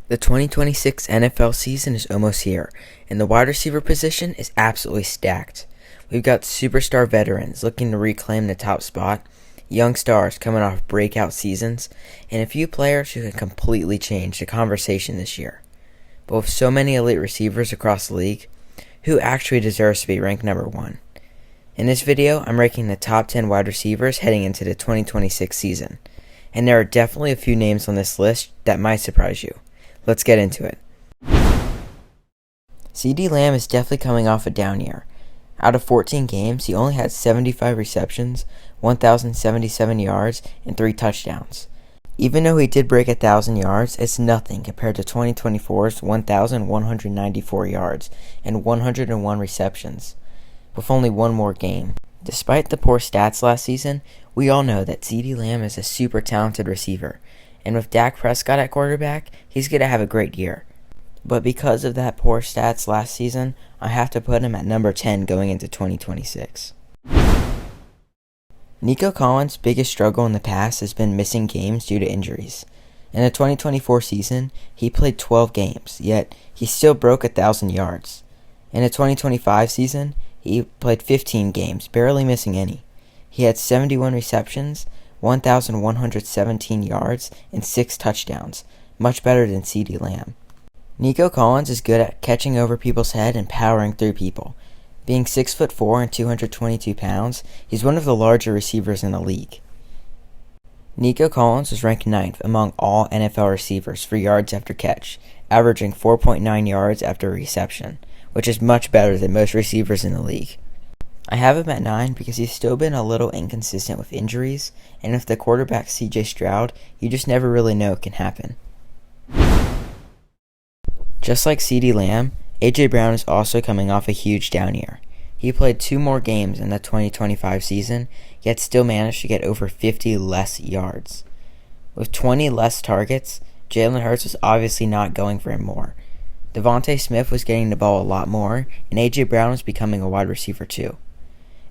The 2026 NFL season is almost here, and the wide receiver position is absolutely stacked. We've got superstar veterans looking to reclaim the top spot, young stars coming off breakout seasons, and a few players who can completely change the conversation this year. But with so many elite receivers across the league, who actually deserves to be ranked number one? In this video, I'm ranking the top 10 wide receivers heading into the 2026 season, and there are definitely a few names on this list that might surprise you. Let's get into it. CeeDee Lamb is definitely coming off a down year. Out of 14 games, he only had 75 receptions, 1,077 yards, and 3 touchdowns. Even though he did break 1,000 yards, it's nothing compared to 2024's 1,194 yards and 101 receptions, with only one more game. Despite the poor stats last season, we all know that CeeDee Lamb is a super talented receiver, and with Dak Prescott at quarterback, he's going to have a great year. But because of that poor stats last season, I have to put him at number 10 going into 2026. Nico Collins' biggest struggle in the past has been missing games due to injuries. In the 2024 season, he played 12 games, yet he still broke 1,000 yards. In the 2025 season, he played 15 games, barely missing any. He had 71 receptions, 1,117 yards, and 6 touchdowns, much better than CeeDee Lamb. Nico Collins is good at catching over people's head and powering through people. Being 6'4" and 222 pounds, he's one of the larger receivers in the league. Nico Collins was ranked 9th among all NFL receivers for yards after catch, averaging 4.9 yards after reception, which is much better than most receivers in the league. I have him at 9 because he's still been a little inconsistent with injuries, and with the quarterback CJ Stroud, you just never really know what can happen. Just like CeeDee Lamb, A.J. Brown is also coming off a huge down year. He played 2 more games in the 2025 season, yet still managed to get over 50 less yards. With 20 less targets, Jalen Hurts was obviously not going for him more. Devontae Smith was getting the ball a lot more, and A.J. Brown was becoming a wide receiver too.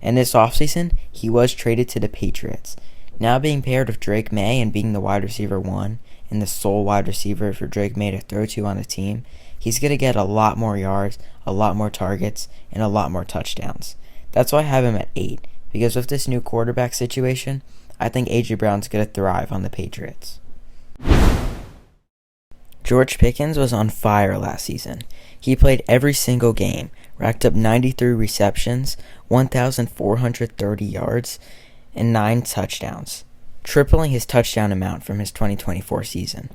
And this offseason, he was traded to the Patriots. Now being paired with Drake May and being the wide receiver 1 and the sole wide receiver for Drake May to throw to on the team, he's going to get a lot more yards, a lot more targets, and a lot more touchdowns. That's why I have him at 8, because with this new quarterback situation, I think A.J. Brown's going to thrive on the Patriots. George Pickens was on fire last season. He played every single game, racked up 93 receptions, 1,430 yards, and 9 touchdowns, tripling his touchdown amount from his 2024 season.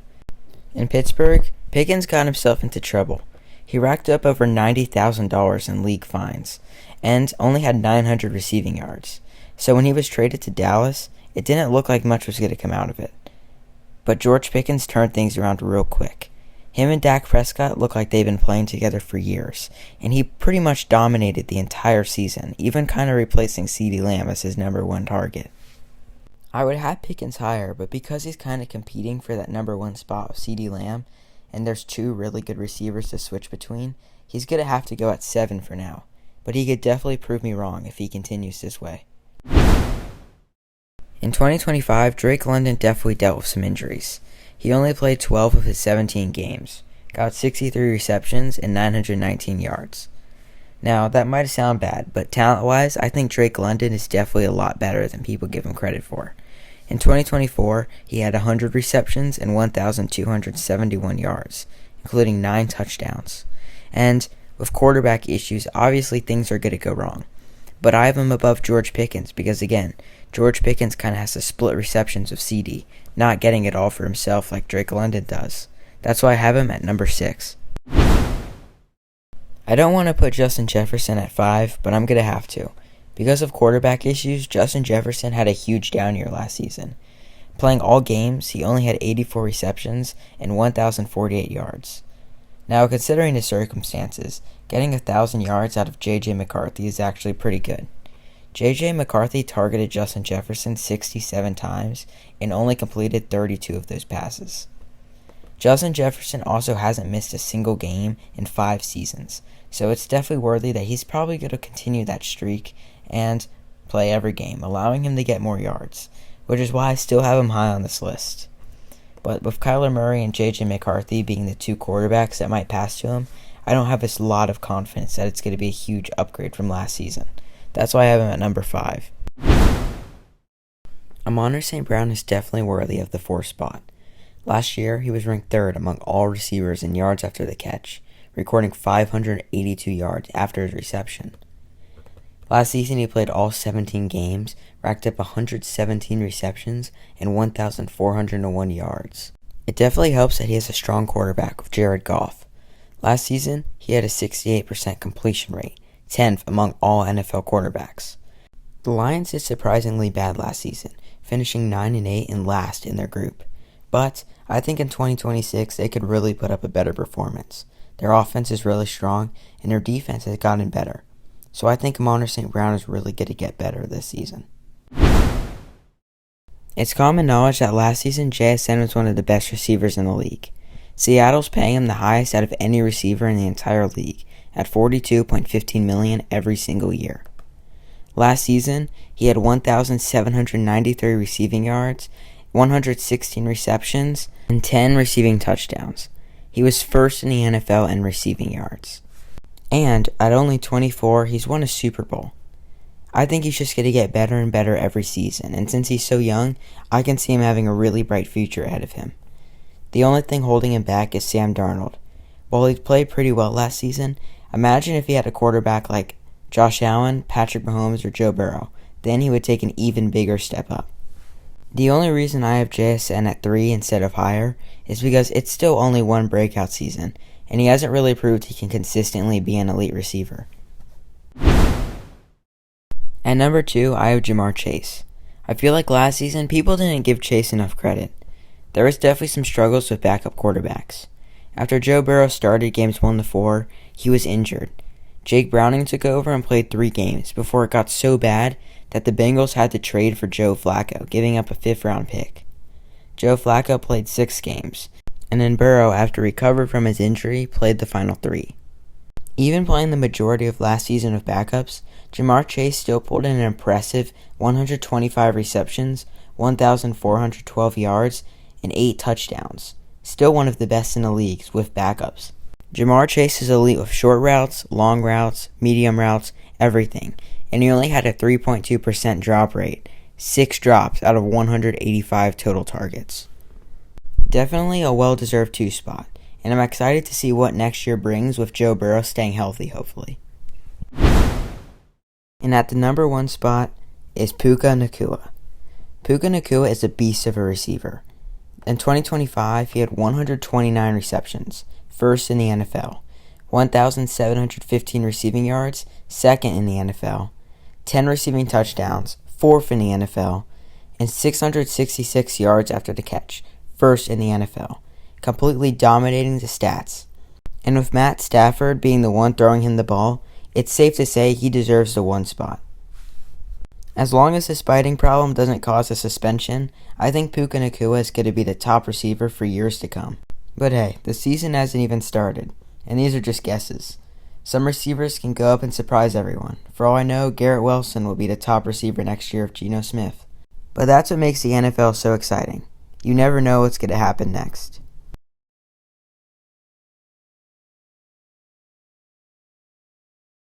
In Pittsburgh, Pickens got himself into trouble. He racked up over $90,000 in league fines and only had 900 receiving yards. So when he was traded to Dallas, it didn't look like much was going to come out of it. But George Pickens turned things around real quick. Him and Dak Prescott look like they've been playing together for years, and he pretty much dominated the entire season, even kind of replacing CeeDee Lamb as his number 1 target. I would have Pickens higher, but because he's kind of competing for that number 1 spot with CeeDee Lamb, and there's 2 really good receivers to switch between, he's going to have to go at 7 for now. But he could definitely prove me wrong if he continues this way. In 2025, Drake London definitely dealt with some injuries. He only played 12 of his 17 games, got 63 receptions and 919 yards. Now, that might sound bad, but talent-wise, I think Drake London is definitely a lot better than people give him credit for. In 2024, he had 100 receptions and 1,271 yards, including 9 touchdowns. And with quarterback issues, obviously things are going to go wrong. But I have him above George Pickens because, again, George Pickens kind of has to split receptions with CeeDee, not getting it all for himself like Drake London does. That's why I have him at number 6. I don't want to put Justin Jefferson at 5, but I'm going to have to. Because of quarterback issues, Justin Jefferson had a huge down year last season. Playing all games, he only had 84 receptions and 1,048 yards. Now, considering the circumstances, getting 1,000 yards out of J.J. McCarthy is actually pretty good. J.J. McCarthy targeted Justin Jefferson 67 times and only completed 32 of those passes. Justin Jefferson also hasn't missed a single game in 5 seasons, so it's definitely worthy that he's probably going to continue that streak and play every game, allowing him to get more yards, which is why I still have him high on this list. But with Kyler Murray and J.J. McCarthy being the two quarterbacks that might pass to him, I don't have this lot of confidence that it's going to be a huge upgrade from last season. That's why I have him at number 5. Amon-Ra St. Brown is definitely worthy of the 4th spot. Last year, he was ranked 3rd among all receivers in yards after the catch, recording 582 yards after his reception. Last season, he played all 17 games, racked up 117 receptions, and 1,401 yards. It definitely helps that he has a strong quarterback with Jared Goff. Last season, he had a 68% completion rate, 10th among all NFL quarterbacks. The Lions did surprisingly bad last season, finishing 9-8 and last in their group. But I think in 2026 they could really put up a better performance. Their offense is really strong, and their defense has gotten better. So I think Amon-Ra St. Brown is really going to get better this season. It's common knowledge that last season JSN was one of the best receivers in the league. Seattle's paying him the highest out of any receiver in the entire league, at $42.15 million every single year. Last season, he had 1,793 receiving yards, 116 receptions, and 10 receiving touchdowns. He was 1st in the NFL in receiving yards. And at only 24, he's won a Super Bowl. I think he's just going to get better and better every season, and since he's so young, I can see him having a really bright future ahead of him. The only thing holding him back is Sam Darnold. While he played pretty well last season, imagine if he had a quarterback like Josh Allen, Patrick Mahomes, or Joe Burrow. Then he would take an even bigger step up. The only reason I have JSN at 3 instead of higher is because it's still only one breakout season, and he hasn't really proved he can consistently be an elite receiver. At number 2, I have Jamar Chase. I feel like last season, people didn't give Chase enough credit. There was definitely some struggles with backup quarterbacks. After Joe Burrow started games 1-4, he was injured. Jake Browning took over and played 3 games before it got so bad that the Bengals had to trade for Joe Flacco, giving up a 5th-round pick. Joe Flacco played 6 games, and then Burrow, after recovered from his injury, played the final 3. Even playing the majority of last season with backups, Jamar Chase still pulled in an impressive 125 receptions, 1,412 yards, and 8 touchdowns. Still one of the best in the league with backups. Jamar Chase is elite with short routes, long routes, medium routes, everything, and he only had a 3.2% drop rate, 6 drops out of 185 total targets. Definitely a well-deserved 2 spot, and I'm excited to see what next year brings with Joe Burrow staying healthy, hopefully. And at the number 1 spot is Puka Nacua. Puka Nacua is a beast of a receiver. In 2025, he had 129 receptions, 1st in the NFL, 1,715 receiving yards, 2nd in the NFL, 10 receiving touchdowns, 4th in the NFL, and 666 yards after the catch, 1st in the NFL, completely dominating the stats. And with Matt Stafford being the one throwing him the ball, it's safe to say he deserves the 1 spot. As long as his biting problem doesn't cause a suspension, I think Puka Nacua is going to be the top receiver for years to come. But hey, the season hasn't even started, and these are just guesses. Some receivers can go up and surprise everyone. For all I know, Garrett Wilson will be the top receiver next year of Geno Smith. But that's what makes the NFL so exciting. You never know what's going to happen next.